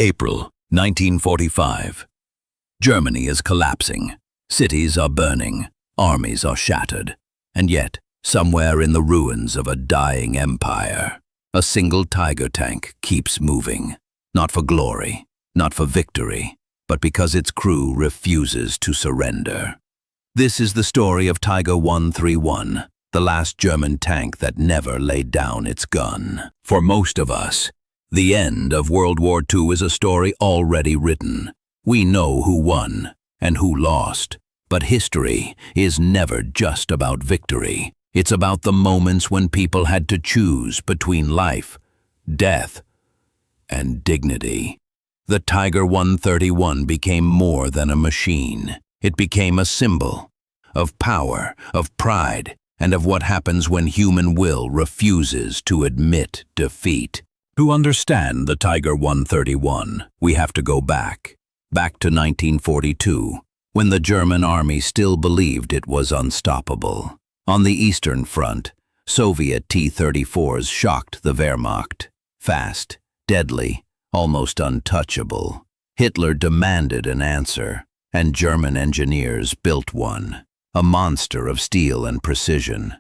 April 1945. Germany is collapsing. Cities are burning. Armies are shattered. And yet, somewhere in the ruins of a dying empire, a single Tiger tank keeps moving. Not for glory, not for victory, but because its crew refuses to surrender. This is the story of Tiger 131, the last German tank that never laid down its gun. For most of us, the end of World War II is a story already written. We know who won and who lost. But history is never just about victory. It's about the moments when people had to choose between life, death, and dignity. The Tiger 131 became more than a machine. It became a symbol of power, of pride, and of what happens when human will refuses to admit defeat. To understand the Tiger 131, we have to go back to 1942, when the German army still believed it was unstoppable. On the Eastern Front, Soviet T-34s shocked the Wehrmacht. Fast, deadly, almost untouchable. Hitler demanded an answer, and German engineers built one. A monster of steel and precision.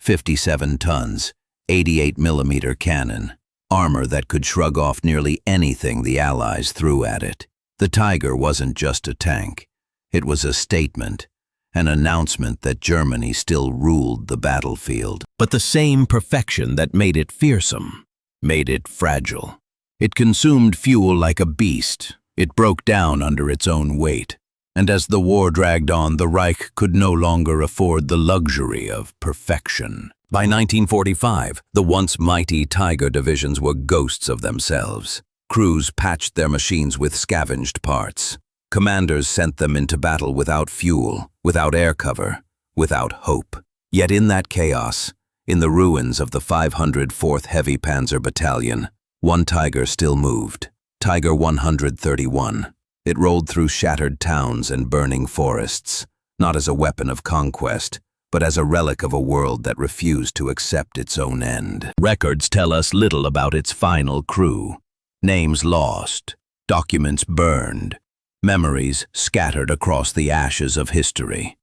57 tons, 88mm cannon. Armor that could shrug off nearly anything the Allies threw at it. The Tiger wasn't just a tank. It was a statement, an announcement that Germany still ruled the battlefield. But the same perfection that made it fearsome made it fragile. It consumed fuel like a beast. It broke down under its own weight. And as the war dragged on, the Reich could no longer afford the luxury of perfection. By 1945, the once mighty Tiger divisions were ghosts of themselves. Crews patched their machines with scavenged parts. Commanders sent them into battle without fuel, without air cover, without hope. Yet in that chaos, in the ruins of the 504th Heavy Panzer Battalion, one Tiger still moved. Tiger 131. It rolled through shattered towns and burning forests, not as a weapon of conquest, but as a relic of a world that refused to accept its own end. Records tell us little about its final crew. Names lost, documents burned, memories scattered across the ashes of history.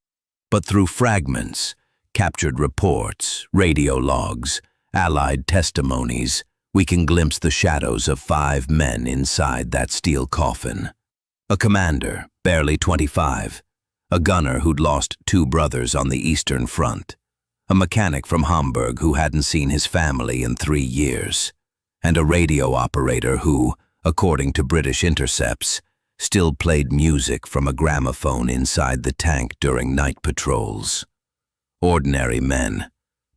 But through fragments, captured reports, radio logs, Allied testimonies, we can glimpse the shadows of 5 men inside that steel coffin. A commander, barely 25. A gunner who'd lost 2 brothers on the Eastern Front. A mechanic from Hamburg who hadn't seen his family in 3 years. And a radio operator who, according to British intercepts, still played music from a gramophone inside the tank during night patrols. Ordinary men,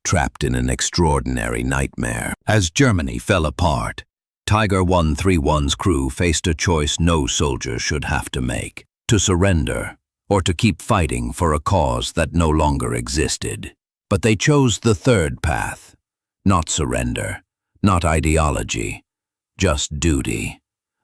trapped in an extraordinary nightmare. As Germany fell apart, Tiger 131's crew faced a choice no soldier should have to make: to surrender, or to keep fighting for a cause that no longer existed. But they chose the third path. Not surrender, not ideology, just duty.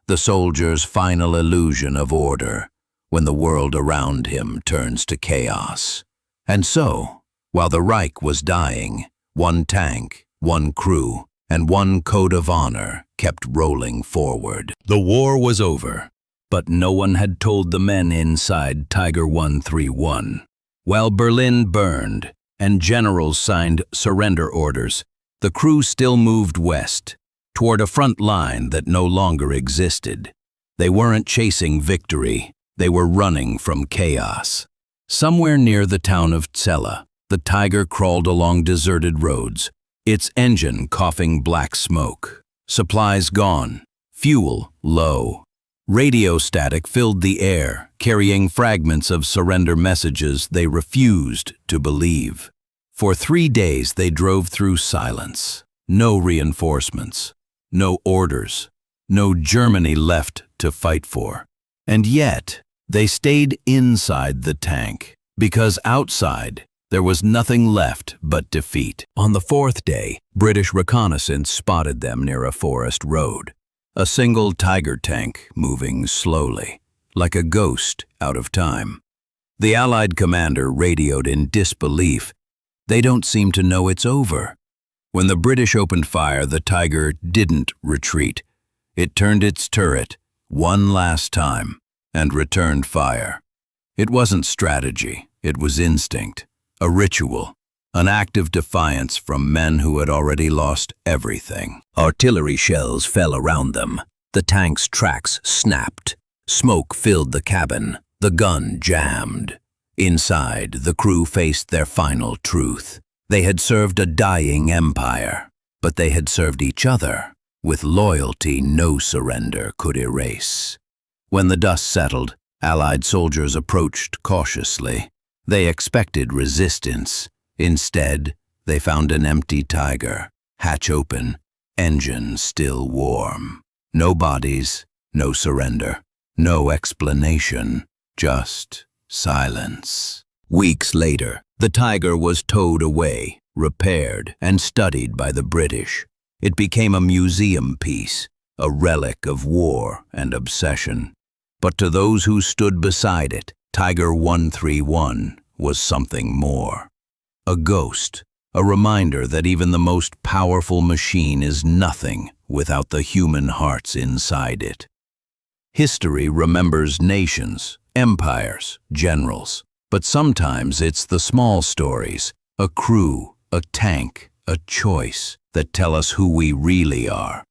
The soldier's final illusion of order, when the world around him turns to chaos. And so, while the Reich was dying, one tank, one crew, and one code of honor kept rolling forward. The war was over, but no one had told the men inside Tiger 131. While Berlin burned and generals signed surrender orders, the crew still moved west, toward a front line that no longer existed. They weren't chasing victory, they were running from chaos. Somewhere near the town of Celle, the Tiger crawled along deserted roads, its engine coughing black smoke. Supplies gone, fuel low. Radio static filled the air, carrying fragments of surrender messages they refused to believe. For 3 days they drove through silence. No reinforcements, no orders, no Germany left to fight for. And yet, they stayed inside the tank, because outside there was nothing left but defeat. On the 4th day, British reconnaissance spotted them near a forest road. A single Tiger tank moving slowly, like a ghost out of time. The Allied commander radioed in disbelief. They don't seem to know it's over. When the British opened fire, the Tiger didn't retreat. It turned its turret, one last time, and returned fire. It wasn't strategy, it was instinct, a ritual, an act of defiance from men who had already lost everything. Artillery shells fell around them. The tank's tracks snapped. Smoke filled the cabin. The gun jammed. Inside, the crew faced their final truth. They had served a dying empire, but they had served each other with loyalty no surrender could erase. When the dust settled, Allied soldiers approached cautiously. They expected resistance. Instead, they found an empty Tiger, hatch open, engine still warm. No bodies, no surrender, no explanation, just silence. Weeks later, the Tiger was towed away, repaired, and studied by the British. It became a museum piece, a relic of war and obsession. But to those who stood beside it, Tiger 131 was something more. A ghost, a reminder that even the most powerful machine is nothing without the human hearts inside it. History remembers nations, empires, generals, but sometimes it's the small stories, a crew, a tank, a choice, that tell us who we really are.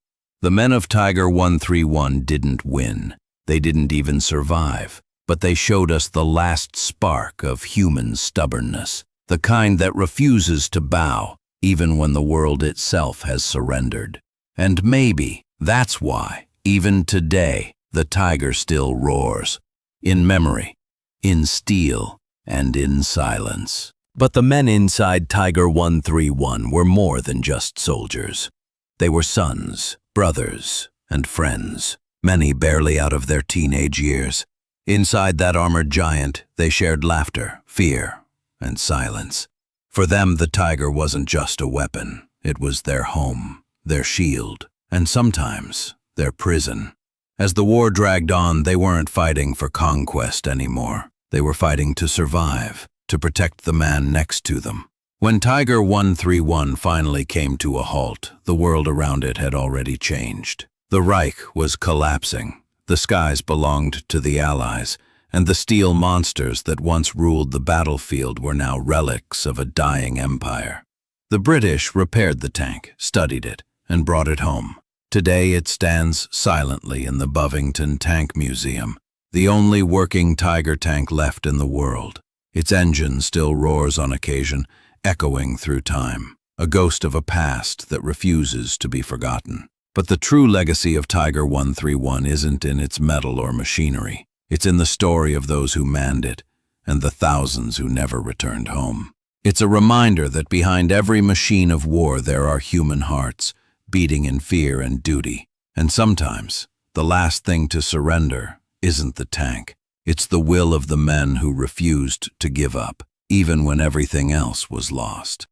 The men of Tiger 131 didn't win. They didn't even survive, but they showed us the last spark of human stubbornness, the kind that refuses to bow even when the world itself has surrendered. And maybe that's why, even today, the Tiger still roars, in memory, in steel, and in silence. But the men inside Tiger 131 were more than just soldiers. They were sons, brothers, and friends, many barely out of their teenage years. Inside that armored giant, they shared laughter, fear, and silence. For them, the Tiger wasn't just a weapon. It was their home, their shield, and sometimes their prison. As the war dragged on, they weren't fighting for conquest anymore. They were fighting to survive, to protect the man next to them. When Tiger 131 finally came to a halt, the world around it had already changed. The Reich was collapsing. The skies belonged to the Allies, and the steel monsters that once ruled the battlefield were now relics of a dying empire. The British repaired the tank, studied it, and brought it home. Today it stands silently in the Bovington Tank Museum, the only working Tiger tank left in the world. Its engine still roars on occasion, echoing through time, a ghost of a past that refuses to be forgotten. But the true legacy of Tiger 131 isn't in its metal or machinery. It's in the story of those who manned it and the thousands who never returned home. It's a reminder that behind every machine of war there are human hearts, beating in fear and duty. And sometimes, the last thing to surrender isn't the tank. It's the will of the men who refused to give up, even when everything else was lost.